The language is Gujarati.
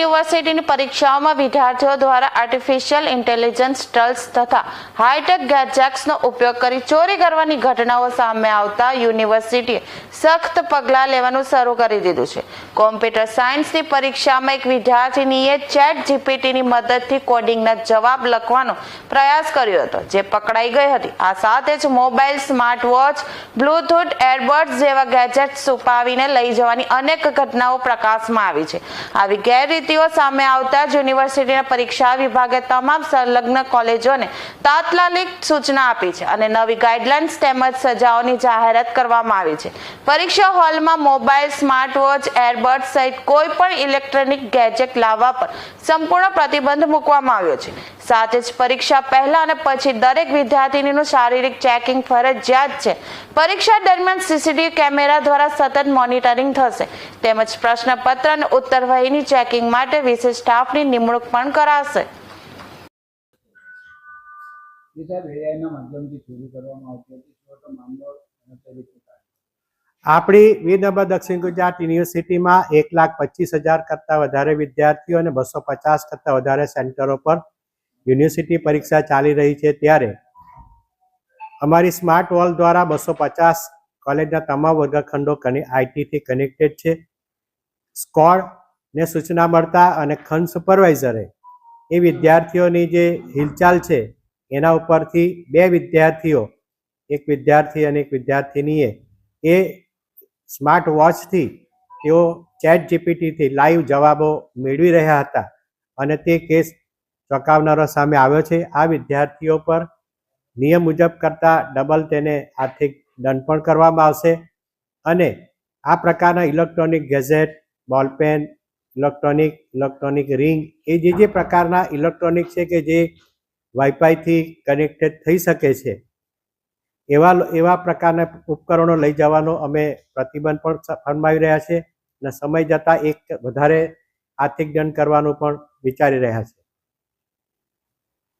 યુનિવર્સિટીની પરીક્ષાઓમાં વિદ્યાર્થીઓ દ્વારા આર્ટિફિશિયલ ઇન્ટેલિજન્સ ટૂલ્સ તથા હાઈટેક ગેજેટ્સનો ઉપયોગ કરી ચોરી કરવાની ઘટનાઓ સામે આવતા યુનિવર્સિટીએ સખ્ત પગલાં લેવાનું શરૂ કરી દીધું છે। કોમ્પ્યુટર સાયન્સની પરીક્ષામાં એક વિદ્યાર્થીનીએ ચેટ જીપીટીની મદદથી કોડિંગના જવાબ લખવાનો પ્રયાસ કર્યો હતો, જે પકડાઈ ગઈ હતી। આ સાથે જ mobile, smart watch, Bluetooth earbuds જેવા ગેજેટ્સ છુપાવીને લઈ જવાની અનેક ઘટનાઓ પ્રકાશમાં આવી છે। આવી ગેરરીતિઓ સામે આવતા જ યુનિવર્સિટીના પરીક્ષા વિભાગે તમામ સંલગ્ન કોલેજોને તાત્કાલિક સૂચના આપી છે અને નવી ગાઈડલાઇન્સ તેમજ સજાઓની જાહેરાત કરવામાં આવી છે। પરીક્ષા હોલમાં મોબાઈલ, સ્માર્ટ વોચ, એરબડ્સ સહિત કોઈ પણ ઇલેક્ટ્રોનિક ગેજેટ લાવવા પર સંપૂર્ણ પ્રતિબંધ મૂકવામાં આવ્યો છે। સાથે જ પરીક્ષા પહેલા અને પછી દરેક વિદ્યાર્થીનીનું શારીરિક ચેકિંગ ફરજિયાત છે। પરીક્ષા દરમિયાન સીસીટીવી કેમેરા દ્વારા સતત મોનિટરિંગ થશે તેમજ પ્રશ્નપત્ર અને ઉત્તરવહીની ચેકિંગ માટે વિશેષ સ્ટાફની નિમણૂક પણ કરાશે। આપણી વીરનર્મદ દક્ષિણ ગુજરાત યુનિવર્સિટીમાં 1,25,000 કરતાં વધારે વિદ્યાર્થીઓ અને 250 કરતાં વધારે સેન્ટરો પર યુનિવર્સિટી પરીક્ષા ચાલી રહી છે। ત્યારે અમારી સ્માર્ટ વોલ દ્વારા 250 કોલેજના તમામ વર્ગખંડો આઈટીથી કનેક્ટેડ છે। સ્કોડને સૂચના મળતા અને ખંડ સુપરવાઇઝરે એ વિદ્યાર્થીઓની જે હિલચાલ છે એના ઉપરથી બે વિદ્યાર્થીઓ, એક વિદ્યાર્થી અને એક વિદ્યાર્થિનીએ એ સ્માર્ટ વોચથી તેઓ ચેટ જીપીટીથી લાઈવ જવાબો મેળવી રહ્યા હતા અને તે કેસ ચોંકાવનારો સામે આવ્યો છે। આ વિદ્યાર્થીઓ પર નિયમ મુજબ કરતાં ડબલ તેને આર્થિક દંડ પણ કરવામાં આવશે અને આ પ્રકારના electronic gadget, ball pen, electronic ring એ જે પ્રકારના ઇલેક્ટ્રોનિક છે કે જે વાઈફાઈથી કનેક્ટેડ થઈ શકે છે એવા પ્રકારના ઉપકરણો લઈ જવાનો અમે પ્રતિબંધ પણ ફરમાવી રહ્યા છીએ અને સમય જતાં એક વધારે આર્થિક દંડ કરવાનું પણ વિચારી રહ્યા છીએ।